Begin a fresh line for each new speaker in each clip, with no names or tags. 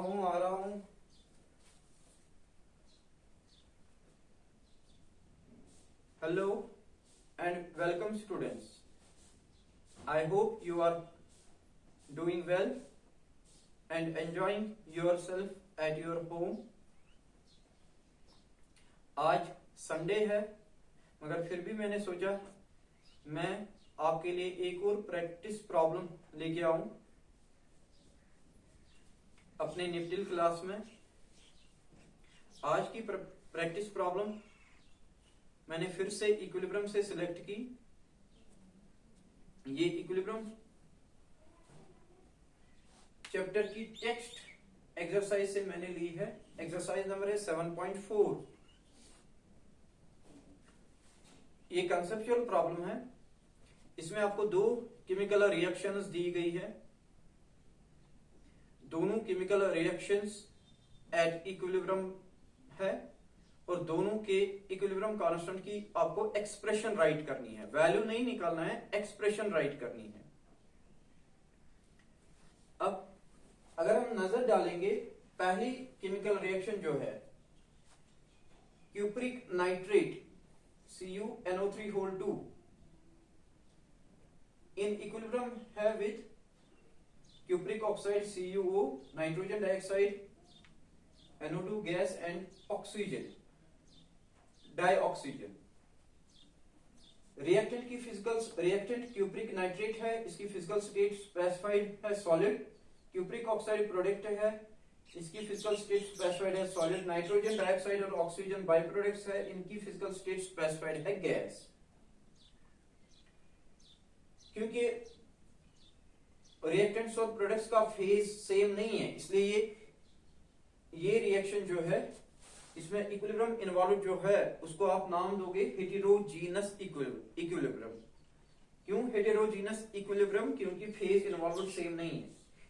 आ रहा हूँ। Hello and welcome students. I hope you are doing well and enjoying yourself at your home. आज Sunday है मगर फिर भी मैंने सोचा मैं आपके लिए एक और प्रैक्टिस प्रॉब्लम लेके आऊं अपने निफ्टिल क्लास में। आज की प्रैक्टिस प्रॉब्लम मैंने फिर से इक्विलिब्रियम से सिलेक्ट की। ये इक्विलिब्रियम चैप्टर की टेक्स्ट एक्सरसाइज से मैंने ली है। एक्सरसाइज नंबर है 7.4। ये कंसेप्चुअल प्रॉब्लम है। इसमें आपको दो केमिकल रिएक्शंस दी गई है। दोनों केमिकल रिएक्शंस एट इक्विलिब्रियम है और दोनों के इक्विलिब्रियम कांस्टेंट की आपको एक्सप्रेशन राइट करनी है। वैल्यू नहीं निकालना है, एक्सप्रेशन राइट करनी है। अब अगर हम नजर डालेंगे पहली केमिकल रिएक्शन जो है cupric nitrate CuNO3 in equilibrium है with cupric oxide CuO, nitrogen dioxide NO2 gas and oxygen dioxygen. Reactant की फिजिकल रिएक्टेंट क्यूप्रिक नाइट्रेट है। इसकी फिजिकल स्टेट स्पेसिफाइड है सॉलिड। क्यूप्रिक ऑक्साइड प्रोडक्ट है, इसकी फिजिकल स्टेट स्पेसिफाइड है solid. Nitrogen dioxide और oxygen by products है, इनकी फिजिकल स्टेट स्पेसिफाइड है गैस। क्योंकि रिएक्टेंट्स और प्रोडक्ट्स का फेज सेम नहीं है इसलिए ये रिएक्शन जो है इसमें इक्विलिब्रियम इन्वॉल्व जो है उसको आप नाम दोगे हेटेरोजीनस इक्विलिब्रियम। क्यों हेटेरोजीनस इक्विलिब्रियम? क्योंकि फेज इन्वॉल्व सेम नहीं है।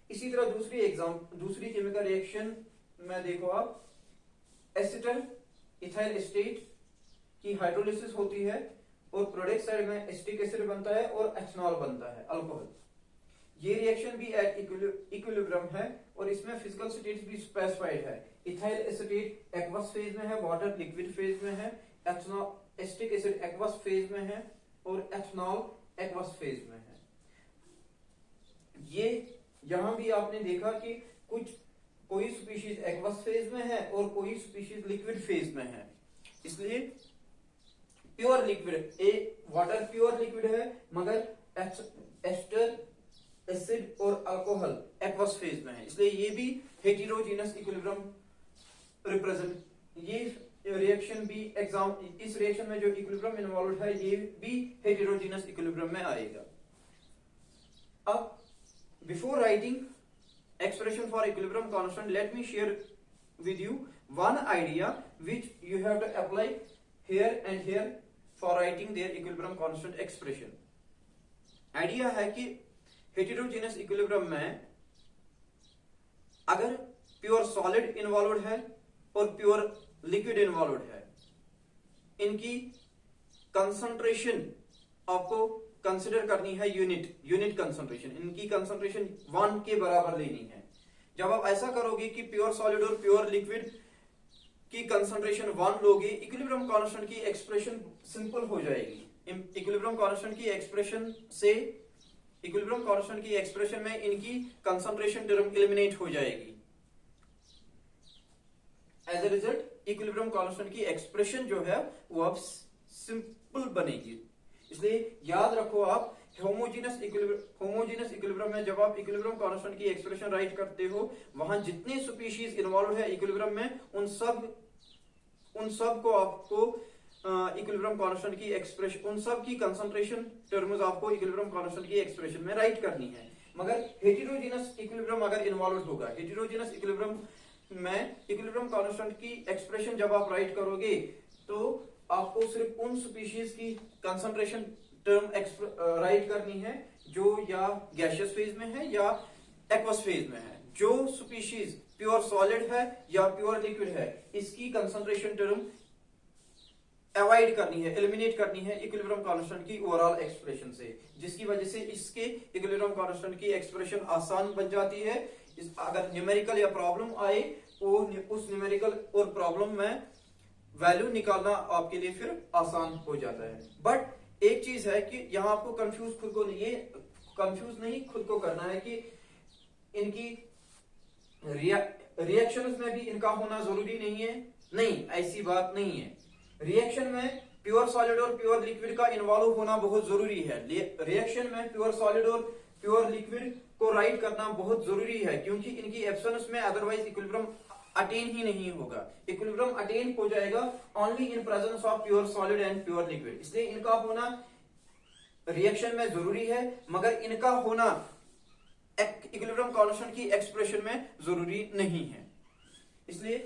इसी तरह दूसरी केमिकल रिएक्शन में देखो आप एसिटल इथाइल एस्टेट की हाइड्रोलिसिस होती है और प्रोडक्ट साइड में एसिटिक एसिड बनता है और एथनॉल बनता है अल्कोहल। ये रिएक्शन भी एट इक्विलिब्रियम है और इसमें फिजिकल स्टेट्स भी स्पेसिफाइड है। इथाइल एसिटेट एक्वस फेज में है, वाटर लिक्विड फेज में है, ethanol acetic acid aqueous phase में है और एथनॉल एक्वस फेज में है। ये यहां भी आपने देखा कि कोई स्पीशीज एक्वस फेज में है और कोई स्पीशीज लिक्विड फेज में है। इसलिए pure liquid water pure liquid है मगर एस्टर एसिड और अल्कोहल एक्वस फेज में है, इसलिए ये भी हेटेरोजीनस इक्विलिब्रियम रिप्रेजेंट। ये रिएक्शन भी इस रिएक्शन में जो इक्विलिब्रियम इन्वॉल्व है ये भी हेटेरोजीनस इक्विलिब्रियम में आएगा। अब before writing expression for equilibrium constant let me share with you one idea which you have to apply here and here for writing their equilibrium constant expression. Idea है कि heterogeneous equilibrium में अगर pure solid involve है और pure liquid involve है, इनकी concentration आपको consider करनी है यूनिट कंसंट्रेशन। इनकी कंसंट्रेशन 1 के बराबर लेनी है। जब आप ऐसा करोगे कि प्योर सॉलिड और प्योर लिक्विड की कंसंट्रेशन 1 लोगे, इक्विलिब्रियम कांस्टेंट की एक्सप्रेशन सिंपल हो जाएगी। इक्विलिब्रियम कांस्टेंट की एक्सप्रेशन में इनकी कंसंट्रेशन टर्म एलिमिनेट हो जाएगी। As a result equilibrium constant की एक्सप्रेशन जो है वो अब सिंपल बनेगी। इसलिए याद रखो आप होमोजीनस इक्विलिब्रियम में जब आप इक्विलिब्रियम कांस्टेंट की एक्सप्रेशन राइट करते हो वहां जितने स्पीशीज इन्वॉल्व है इक्विलिब्रियम में उन सब को आपको इक्विलिब्रियम कांस्टेंट की एक्सप्रेशन उन सब की कंसंट्रेशन टर्म्स आपको इक्विलिब्रियम कांस्टेंट की एक्सप्रेशन में राइट करनी है। मगर हेटेरोजीनस इक्विलिब्रियम अगर इन्वॉल्व होगा, हेटेरोजीनस इक्विलिब्रियम में इक्विलिब्रियम कांस्टेंट की एक्सप्रेशन जब आप राइट करोगे तो आपको सिर्फ उन स्पीशीज की कंसंट्रेशन टर्म राइट करनी है जो या गैसियस फेज में है या एक्वस फेज में है। जो स्पीशीज प्योर सॉलिड है या प्योर लिक्विड है इसकी कंसंट्रेशन टर्म अवॉइड करनी है, एलिमिनेट करनी है इक्विलिब्रियम कांस्टेंट की ओवरऑल एक्सप्रेशन से, जिसकी वजह से इसके इक्विलिब्रियम कांस्टेंट की एक्सप्रेशन आसान बन जाती है। अगर न्यूमेरिकल या प्रॉब्लम आए तो उस न्यूमेरिकल और प्रॉब्लम में वैल्यू निकालना आपके लिए फिर आसान हो जाता है। बट एक चीज है कि यहाँ आपको कंफ्यूज नहीं खुद को करना है कि इनकी रिएक्शंस में भी इनका होना जरूरी नहीं है। नहीं, ऐसी बात नहीं है। रिएक्शन में प्योर सॉलिड और प्योर लिक्विड का इन्वॉल्व होना बहुत जरूरी है। रिएक्शन में प्योर सॉलिड और प्योर लिक्विड को राइट करना बहुत जरूरी है, क्योंकि इनकी एब्सेंस में अदरवाइज इक्विलिब्रियम अटेन ही नहीं होगा। इक्विलिब्रियम अटेन हो जाएगा only in presence of pure solid and pure liquid. इसलिए इनका होना रिएक्शन में जरूरी है, मगर इनका होना इक्विलिब्रियम कांस्टेंट की एक्सप्रेशन में जरूरी नहीं है। इसलिए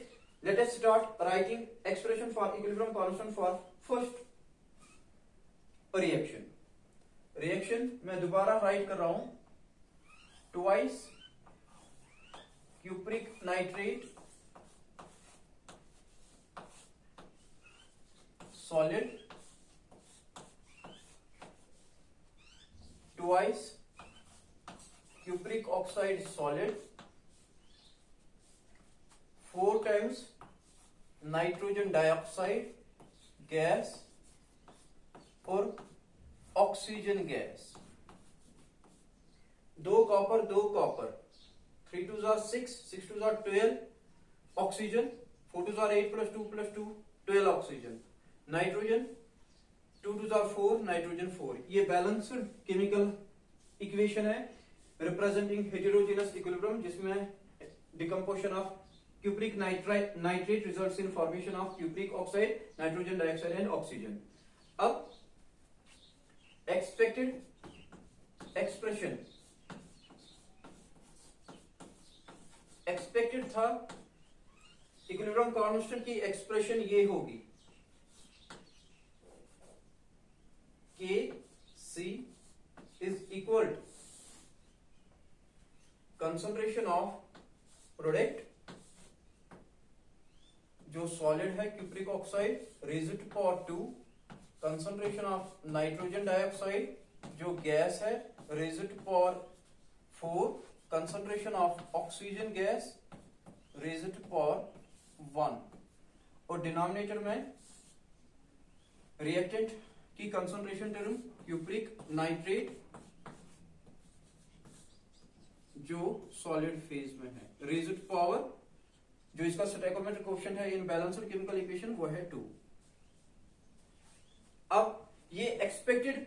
let us start writing expression for equilibrium constant for first reaction. Reaction मैं दोबारा राइट कर रहा हूं, twice cupric nitrate solid, twice cupric oxide solid, 4 times nitrogen dioxide gas और oxygen gas. 2 copper 2 copper, 3 2 jar 6, 6 2 jar 12 oxygen, 4 2 jar 8 + 2 + 2 12 oxygen. Nitrogen 2 2 jar 4, nitrogen 4। ये balanced chemical equation है representing heterogeneous equilibrium, जिसमें decomposition of cupric nitrate results in formation of cupric oxide, nitrogen dioxide and oxygen. अब expected expression expected था equilibrium constant की expression ये होगी Kc is equal to concentration of product जो solid है cupric oxide raise to power 2, concentration of nitrogen dioxide जो gas है raise to power 4, concentration of oxygen gas raise to power 1, और denominator में reactant की concentration term cupric nitrate जो solid phase में है रेज़ टू पावर, जो इसका स्टोइकोमेट्रिक कोएफिशिएंट है इन बैलेंस्ड केमिकल इक्वेशन वो है 2। अब ये एक्सपेक्टेड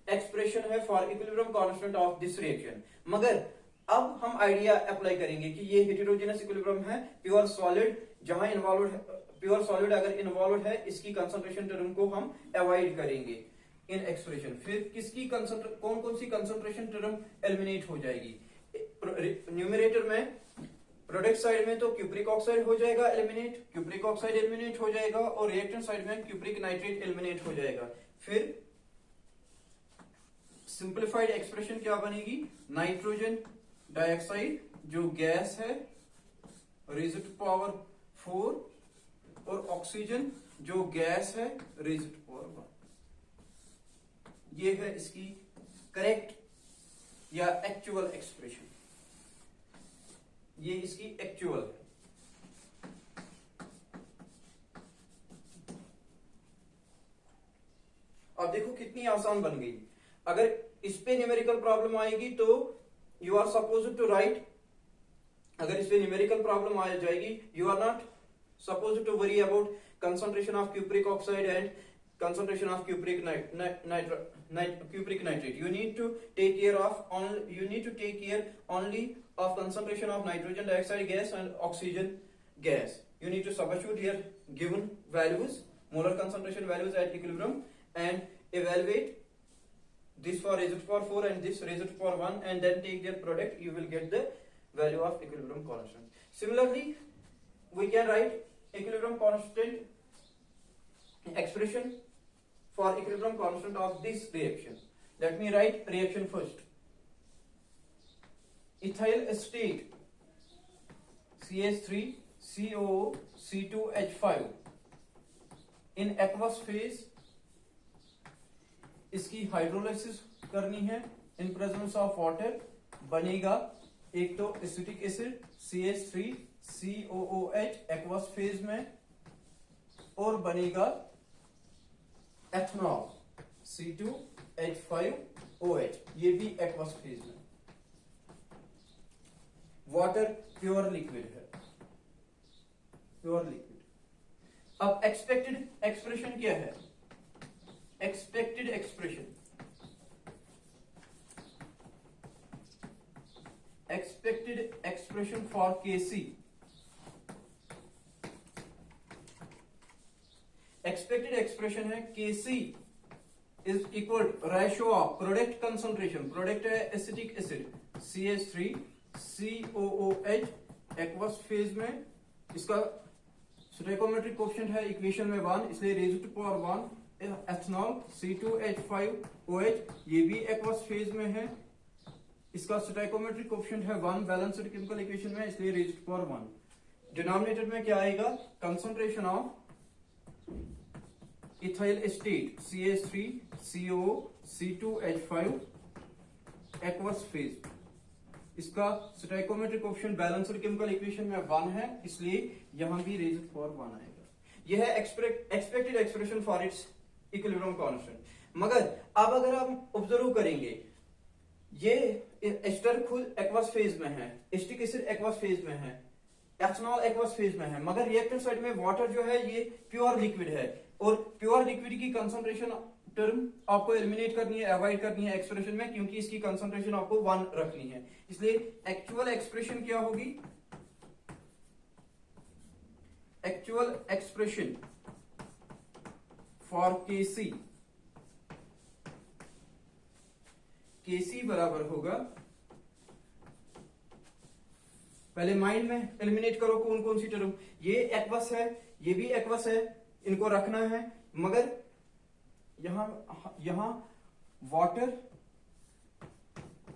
एक्सप्रेशन है for equilibrium constant of this reaction. मगर अब हम आइडिया अप्लाई करेंगे कि ये हेटेरोजेनस इक्विलिब्रियम है, प्योर सॉलिड जहां इन्वॉल्व है, प्योर सॉलिड अगर इन्वॉल्व है इसकी कंसंट्रेशन टर्म को हम अवॉइड करेंगे इन एक्सप्रेशन। फिर किसकी कौन कौन सी कंसंट्रेशन टर्म एलिमिनेट हो जाएगी। न्यूमरेटर में प्रोडक्ट साइड में तो क्यूप्रिक ऑक्साइड हो जाएगा एलिमिनेट, क्यूप्रिक ऑक्साइड एलिमिनेट हो जाएगा, और रिएक्टेंट साइड में क्यूप्रिक नाइट्रेट एलिमिनेट हो जाएगा। फिर सिंप्लीफाइड एक्सप्रेशन क्या बनेगी, नाइट्रोजन डाइऑक्साइड जो गैस है रेज़ टू पावर 4, और ऑक्सीजन जो गैस है रेज़ टू पावर 1। ये है इसकी करेक्ट या एक्चुअल एक्सप्रेशन, ये इसकी एक्चुअल है। अब देखो कितनी आसान बन गई। अगर इस पे न्यूमेरिकल प्रॉब्लम आएगी तो you are suppose to write, अगर इस पे न्यूमेरिकल प्रॉब्लम आ जाएगी you are not supposed to worry about concentration of cupric oxide and concentration of cupric nitrate. You need to take care only of concentration of nitrogen dioxide gas and oxygen gas. You need to substitute here given values, molar concentration values at equilibrium, and evaluate this for raised to power 4 and this raised to power 1, and then take their product. You will get the value of equilibrium constant. Similarly, we can write equilibrium constant expression for equilibrium constant of this reaction. Let me write reaction first. Ethyl acetate CH3 COO C2H5 in aqueous phase इसकी hydrolysis करनी है in presence of water, बनेगा एक तो acetic acid CH3COOH aqueous phase में, और बनेगा ethanol C2H5OH, ये भी एक्वस फेज में। वाटर प्योर लिक्विड है, प्योर लिक्विड। अब एक्सपेक्टेड एक्सप्रेशन क्या है? Expected expression, expected expression for Kc, expected expression है Kc is equal ratio of product concentration, product है acetic acid CH3COOH aqueous phase में, इसका स्टोइकोमेट्रिक कोएफिशिएंट है इक्वेशन में 1, इसलिए rays to power 1। Ethanol C2H5OH ये भी एक्वस फेज में है, इसका स्टोइकोमेट्रिक कोएफिशिएंट है 1 बैलेंस्ड केमिकल इक्वेशन में, इसलिए रेज़ टू पावर 1। डिनोमिनेटर में क्या आएगा? Concentration of ethyl acetate CH3CO C2H5 aqueous phase, इसका stoichiometric coefficient balanced chemical equation में 1 है, इसलिए यहां भी रेज़ टू पावर 1 आएगा। यह है expected expression for its equilibrium constant. मगर अब अगर हम ऑब्जर्व करेंगे, ये एस्टर खुद एक्वस फेज में है, एस्टिक एसिड एक्वस फेज में है, एथनॉल एक्वस फेज में है, मगर रिएक्टेंट साइड में वाटर जो है ये प्योर लिक्विड है, और प्योर लिक्विड की कंसंट्रेशन टर्म आपको एलिमिनेट करनी है, अवॉइड करनी है एक्सप्रेशन में, क्योंकि इसकी कंसंट्रेशन आपको 1 रखनी है। इसलिए एक्चुअल एक्सप्रेशन क्या होगी? एक्चुअल एक्सप्रेशन फॉर Kc बराबर होगा, पहले माइंड में एलिमिनेट करो कौन कौन सी टर्म। ये एक्वस है, ये भी एक्वस है, इनको रखना है, मगर यहां वाटर,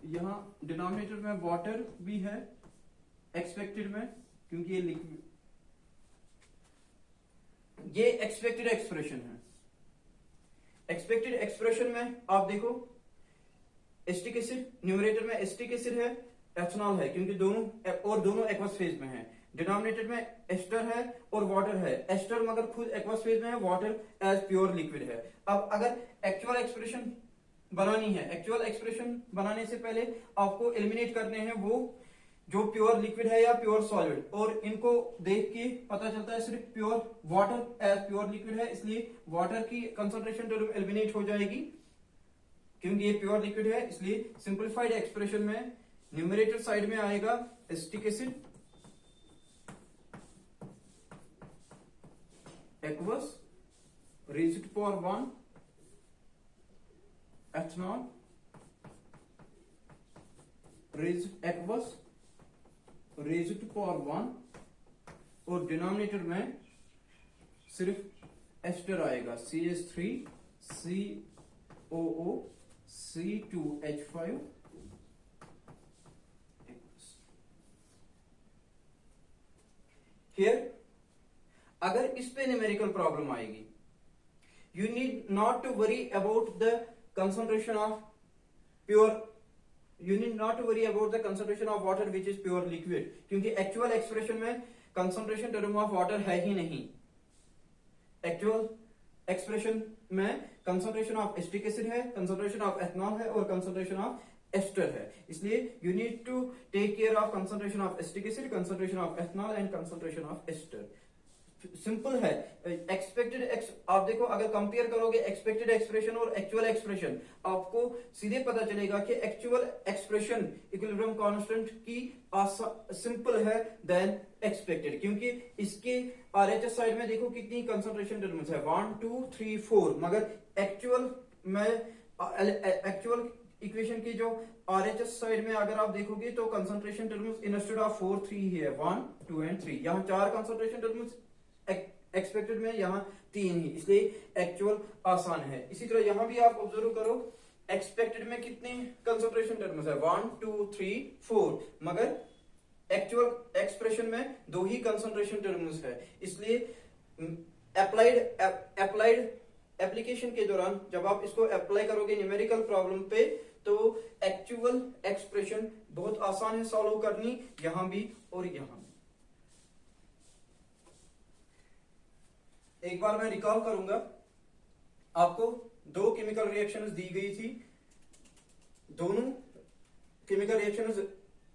यहां डिनोमिनेटर में वाटर भी है एक्सपेक्टेड में, क्योंकि ये लिक्विड, ये एक्सपेक्टेड एक्सप्रेशन है। एक्सपेक्टेड एक्सप्रेशन में आप देखो एस्टिक एसिड, न्यूमरेटर में एस्टिक एसिड है, एथनॉल है, क्योंकि दोनों एक्वस फेज में है। डिनोमिनेटर में एस्टर है और वाटर है, एस्टर मगर खुद एक्वस फेज में है, वाटर एज प्योर लिक्विड है। अब अगर एक्चुअल एक्सप्रेशन बनानी है, एक्चुअल एक्सप्रेशन बनाने से पहले आपको एलिमिनेट करने हैं वो जो प्योर लिक्विड है या प्योर सॉलिड, और इनको देख के पता चलता है सिर्फ pure water as pure liquid है, इसलिए वाटर की कंसंट्रेशन टर्म एलिमिनेट हो जाएगी, क्योंकि ये प्योर लिक्विड है। इसलिए सिंपलीफाइड एक्सप्रेशन में न्यूमरेटर साइड में आएगा acetic acid aqueous raised to power 1, ethanol aqueous raised to power 1, और डिनोमिनेटर में सिर्फ एस्टर आएगा CH3COO C2H5। Here, अगर इस पे न्यूमेरिकल प्रॉब्लम आएगी, you need not to worry about the concentration of pure, you need not to worry about the concentration of water which is pure liquid, क्योंकि actual expression में concentration term of water है ही नहीं। Actual expression में concentration of acetic acid है, concentration of ethanol है, और concentration of ester है। इसलिए you need to take care of concentration of acetic acid, concentration of ethanol and concentration of ester. Simple है। एक्सपेक्टेड आप देखो, अगर कंपेयर करोगे एक्सपेक्टेड एक्सप्रेशन और एक्चुअल एक्सप्रेशन, आपको सीधे पता चलेगा कि एक्चुअल एक्सप्रेशन इक्विलिब्रियम कांस्टेंट की सिंपल है देन एक्सपेक्टेड, क्योंकि इसके आरएचएस साइड में देखो कितनी कंसंट्रेशन टर्म्स है, 1 2 3 4, मगर एक्चुअल में एक्चुअल इक्वेशन की जो आरएचएस साइड में अगर आप देखोगे तो कंसंट्रेशन टर्म्स इंस्टेड ऑफ 4 3 ही है, 1 2 एंड 3, यहाँ 4 कंसंट्रेशन टर्म्स एक्सपेक्टेड में, यहाँ 3 ही, इसलिए एक्चुअल आसान है। इसी तरह यहां भी आप ऑब्जर्व करो, एक्सपेक्टेड में कितने कंसंट्रेशन टर्म्स है, 1 2 3 4, मगर एक्चुअल एक्सप्रेशन में 2 ही कंसंट्रेशन टर्म्स है। इसलिए अप्लाइड एप्लीकेशन के दौरान जब आप इसको अप्लाई करोगे न्यूमेरिकल प्रॉब्लम पे, तो एक्चुअल एक्सप्रेशन बहुत आसान है सॉल्व करनी, यहां भी और यहां भी। एक बार मैं रिकॉल करूंगा, आपको दो केमिकल रिएक्शंस दी गई थी, दोनों केमिकल रिएक्शंस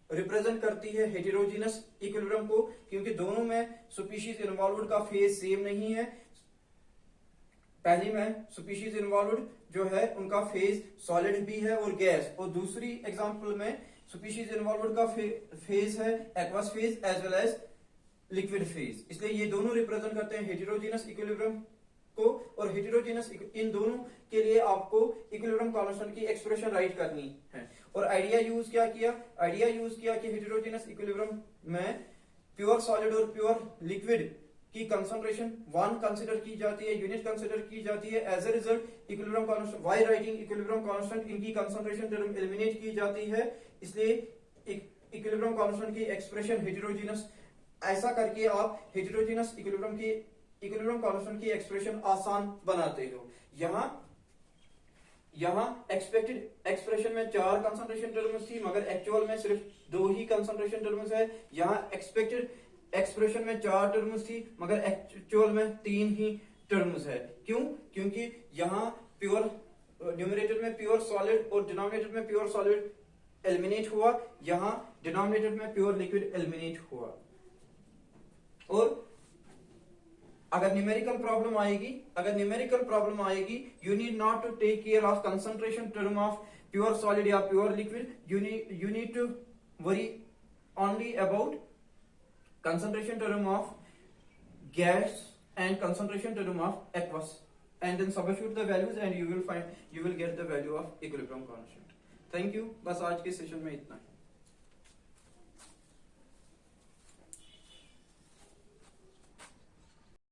रिप्रेजेंट करती है हेटेरोजीनस इक्विलिब्रियम को, क्योंकि दोनों में स्पीशीज इन्वॉल्वड का फेज सेम नहीं है। पहली में स्पीशीज इन्वॉल्वड जो है उनका फेज सॉलिड भी है और गैस, और दूसरी एग्जांपल में स्पीशीज इन्वॉल्वड का फेज है aqueous phase as well as liquid phase. इसलिए ये दोनों रिप्रेजेंट करते हैं हेटेरोजीनस इक्विलिब्रियम को, और हेटेरोजीनस इन दोनों के लिए आपको इक्विलिब्रियम कांस्टेंट की एक्सप्रेशन राइट करनी है। और आइडिया यूज किया कि हेटेरोजीनस इक्विलिब्रियम में प्योर सॉलिड और प्योर लिक्विड की कंसंट्रेशन 1 कंसीडर की जाती है, यूनिट कंसीडर की जाती है। As a result equilibrium constant, why writing equilibrium constant, इनकी कंसंट्रेशन टर्म एलिमिनेट की जाती है। इसलिए इक्विलिब्रियम कांस्टेंट की एक्सप्रेशन हेटेरोजीनस, ऐसा करके आप हेटेरोजीनस इक्विलिब्रियम कांस्टेंट की एक्सप्रेशन आसान बनाते हो। यहां एक्सपेक्टेड एक्सप्रेशन में 4 कंसंट्रेशन टर्म्स थी, मगर एक्चुअल में सिर्फ 2 ही कंसंट्रेशन टर्म्स है। यहां एक्सपेक्टेड एक्सप्रेशन में 4 टर्म्स थी, मगर एक्चुअल में 3 ही टर्म्स है। क्यों? क्योंकि यहां प्योर न्यूमरेटर में प्योर सॉलिड और डिनोमिनेटर में प्योर सॉलिड एलिमिनेट हुआ, यहां डिनोमिनेटर में प्योर लिक्विड एलिमिनेट हुआ। और अगर न्यूमेरिकल प्रॉब्लम आएगी, you need not to take care of concentration term of pure solid या pure liquid, you need to worry only about concentration term of gas and concentration term of aqueous, and then substitute the values and you will get the value of equilibrium constant. Thank you. बस आज के session में इतना ही।